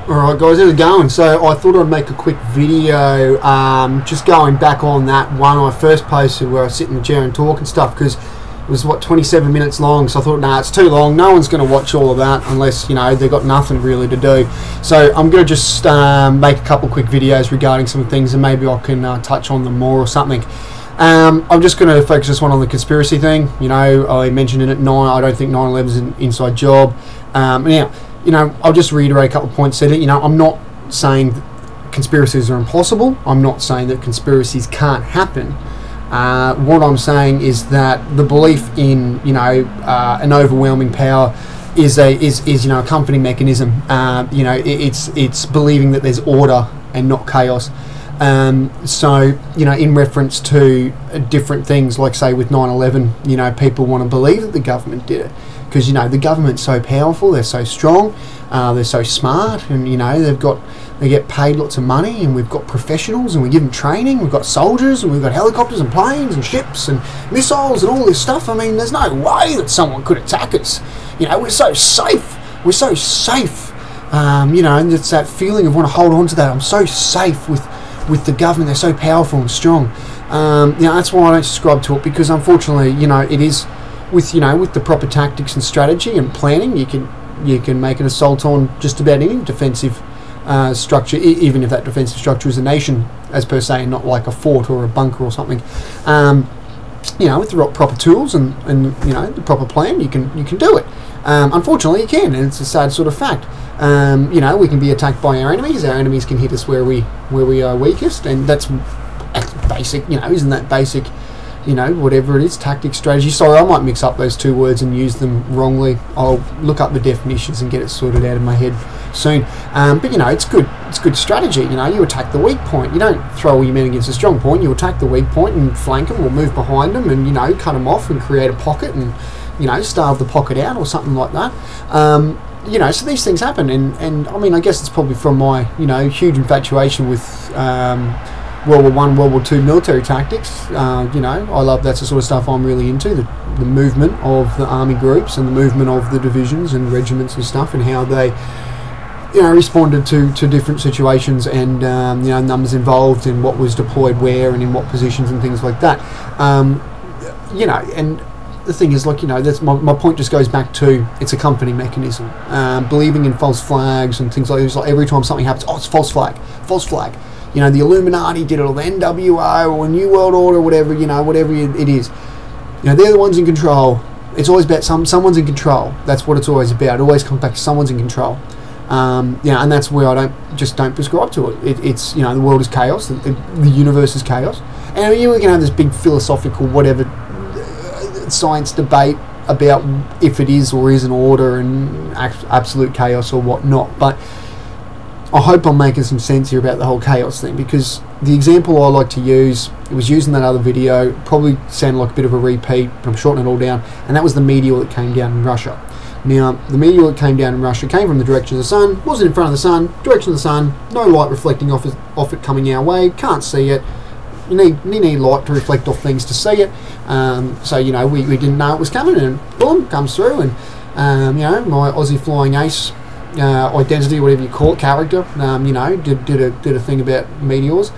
Alright guys, how's it going? So I thought I'd make a quick video just going back on that one I first posted where I sit in the chair and talk and stuff, because it was, what, 27 minutes long, so I thought, nah, it's too long, no one's going to watch all of that unless, you know, they've got nothing really to do. So I'm going to just make a couple quick videos regarding some things, and maybe I can touch on them more or something. I'm just going to focus this one on the conspiracy thing. You know, I mentioned it at 9, I don't think 9/11 is an inside job. Now, you know, I'll just reiterate a couple of points said it. You know, I'm not saying conspiracies are impossible. I'm not saying that conspiracies can't happen. What I'm saying is that the belief in, you know, an overwhelming power is you know, a comforting mechanism. You know, it's believing that there's order and not chaos. So, you know, in reference to different things, like say with 9/11, you know, people want to believe that the government did it. Because, you know, the government's so powerful, they're so strong, they're so smart, and, you know, they get paid lots of money, and we've got professionals, and we give them training, we've got soldiers, and we've got helicopters and planes and ships and missiles and all this stuff. I mean, there's no way that someone could attack us. You know, we're so safe. We're so safe. You know, and it's that feeling of want to hold on to that. I'm so safe with the government. They're so powerful and strong. You know, that's why I don't subscribe to it, because unfortunately, you know, it is with, you know, with the proper tactics and strategy and planning, you can make an assault on just about any defensive structure, even if that defensive structure is a nation as per se, and not like a fort or a bunker or something. You know, with the proper tools and you know, the proper plan, you can do it. Unfortunately, you can, and it's a sad sort of fact. You know, we can be attacked by our enemies. Our enemies can hit us where we are weakest, and that's basic. You know, isn't that basic? You know, whatever it is, tactic, strategy. Sorry, I might mix up those two words and use them wrongly. I'll look up the definitions and get it sorted out of my head soon. But, you know, it's good strategy. You know, you attack the weak point. You don't throw all your men against a strong point. You attack the weak point and flank them or move behind them and, you know, cut them off and create a pocket and, you know, starve the pocket out or something like that. You know, so these things happen, and I mean, I guess it's probably from my, you know, huge infatuation with World War I, World War II military tactics. You know, I love, that's the sort of stuff I'm really into, the movement of the army groups and the movement of the divisions and regiments and stuff, and how they, you know, responded to different situations, and you know, numbers involved and what was deployed where and in what positions and things like that. You know, and the thing is, like, you know, that's my point just goes back to, it's a comforting mechanism. Believing in false flags and things like this, like every time something happens, oh, it's false flag, false flag. You know, the Illuminati did it, or the NWO, or New World Order, whatever, you know, whatever it is. You know, they're the ones in control. It's always about someone's in control. That's what it's always about. It always comes back to someone's in control. You know, and that's where I don't prescribe to it. It's, you know, the world is chaos, the universe is chaos. And you know, we can have this big philosophical, whatever, science debate about if it is or isn't order and absolute chaos or whatnot, but I hope I'm making some sense here about the whole chaos thing, because the example I like to use, it was used in that other video, probably sounded like a bit of a repeat, but I'm shortening it all down, and that was the meteor that came down in Russia. Now, the meteor that came down in Russia came from the direction of the sun, wasn't in front of the sun, direction of the sun, no light reflecting off it coming our way, can't see it. You need light to reflect off things to see it. So, you know, we didn't know it was coming, and boom, comes through, and you know, my Aussie flying ace identity, whatever you call it, character, you know, did a thing about meteorites.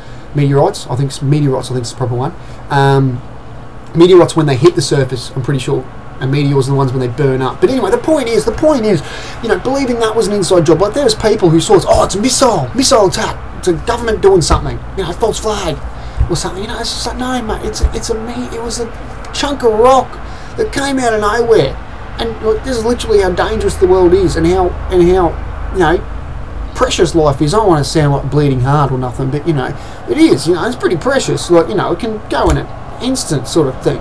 I think it's the proper one. Meteorites, when they hit the surface, I'm pretty sure, and meteors are the ones when they burn up. But anyway, the point is, you know, believing that was an inside job. Like, there's people who saw it, oh, it's a missile attack, it's a government doing something, you know, false flag or something. You know, it's just like, no, mate, it was a chunk of rock that came out of nowhere. And look, this is literally how dangerous the world is, and how you know, precious life is. I don't want to sound like bleeding heart or nothing, but you know, it is. You know, it's pretty precious. Like, you know, it can go in an instant, sort of thing.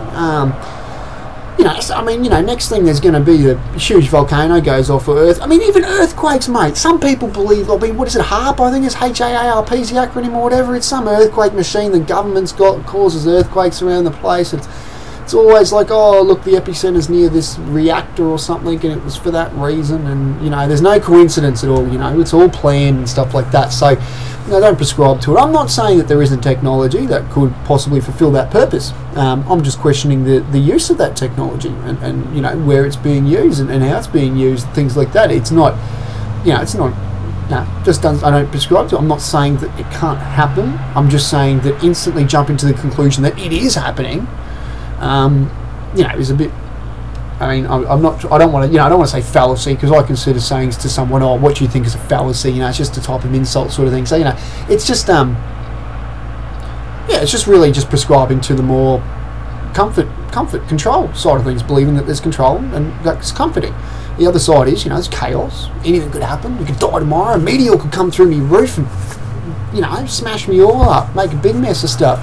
You know, so, I mean, you know, next thing there's going to be a huge volcano goes off of Earth. I mean, even earthquakes, mate. Some people believe, I mean, what is it, HAARP? I think it's HAARP is the acronym or whatever. It's some earthquake machine the government's got, causes earthquakes around the place. It's always like, oh, look, the epicenter's near this reactor or something, and it was for that reason. And, you know, there's no coincidence at all. You know, it's all planned and stuff like that. So, you know, don't prescribe to it. I'm not saying that there isn't technology that could possibly fulfill that purpose. I'm just questioning the use of that technology and you know, where it's being used and how it's being used, things like that. It's not, you know, it's not No, just doesn't. I don't prescribe to it. I'm not saying that it can't happen. I'm just saying that instantly jumping to the conclusion that it is happening, is a bit. I mean, I'm not. I don't want to. I don't want to say fallacy, because I consider saying to someone, "Oh, what do you think is a fallacy?" It's just a type of insult, sort of thing. So it's just it's just really just prescribing to the more comfort, control side of things, believing that there's control and that's comforting. The other side is, there's chaos. Anything could happen. You could die tomorrow. A meteor could come through my roof and, smash me all up, make a big mess of stuff.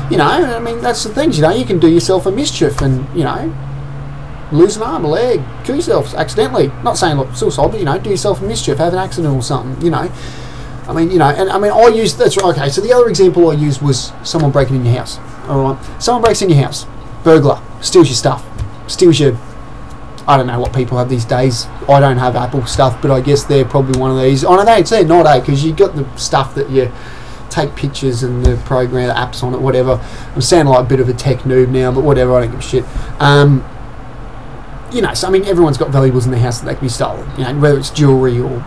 I mean, that's the things, you can do yourself a mischief and, lose an arm, a leg, kill yourself accidentally. Not saying suicide, but, do yourself a mischief, have an accident or something, I mean, I used, that's right, okay, so the other example I used was someone breaking in your house, alright? Someone breaks in your house, burglar, steals your stuff, steals your, I don't know what people have these days. I don't have Apple stuff, but I guess they're probably one of these. Oh no, they're not, because you got the stuff that you take pictures and the program, the apps on it, whatever. I'm sounding like a bit of a tech noob now, but whatever, I don't give a shit. So I mean, everyone's got valuables in their house that they can be stolen. Whether it's jewellery or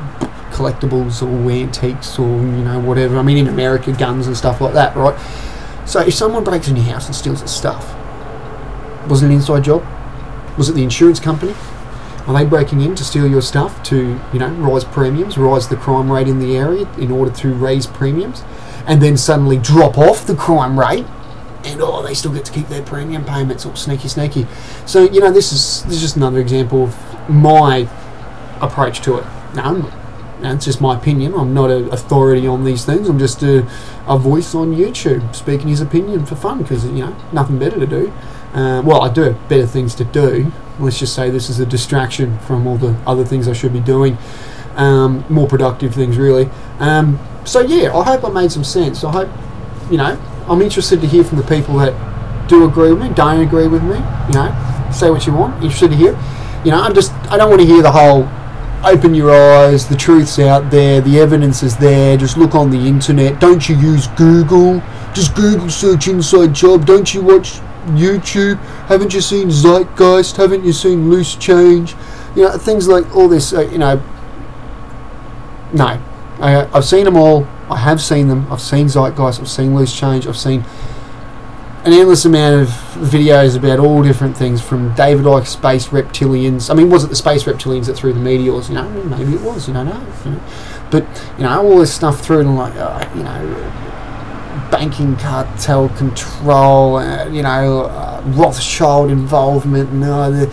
collectibles or antiques or whatever. I mean, in America, guns and stuff like that, right? So if someone breaks in your house and steals the stuff, was it an inside job? Was it the insurance company? Are they breaking in to steal your stuff to, rise premiums, rise the crime rate in the area in order to raise premiums, and then suddenly drop off the crime rate, and they still get to keep their premium payments? All sneaky. So this is just another example of my approach to it. Now, it's just my opinion. I'm not an authority on these things. I'm just a voice on YouTube speaking his opinion for fun, because nothing better to do. Well, I do have better things to do. Let's just say this is a distraction from all the other things I should be doing. More productive things, really. So yeah, I hope I made some sense. I hope, I'm interested to hear from the people that do agree with me, don't agree with me. Say what you want. Interested to hear. I don't want to hear the whole open your eyes, the truth's out there, the evidence is there, just look on the internet. Don't you use Google? Just Google search inside job. Don't you watch YouTube? Haven't you seen Zeitgeist? Haven't you seen Loose Change? Things like all this. No, I've seen them all. I have seen them. I've seen Zeitgeist. I've seen Loose Change. I've seen an endless amount of videos about all different things, from David Icke's space reptilians. I mean, was it the space reptilians that threw the meteors? Maybe it was. You don't know. But all this stuff through and like banking cartel control, Rothschild involvement. No,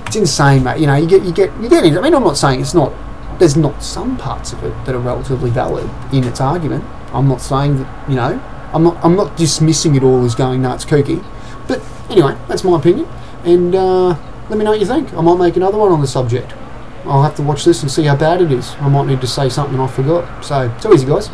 it's insane, mate. You get it. I mean, I'm not saying it's not. There's not some parts of it that are relatively valid in its argument. I'm not saying that. I'm not dismissing it all as going, no, it's kooky. But anyway, that's my opinion. And let me know what you think. I might make another one on the subject. I'll have to watch this and see how bad it is. I might need to say something I forgot. So, too easy, guys.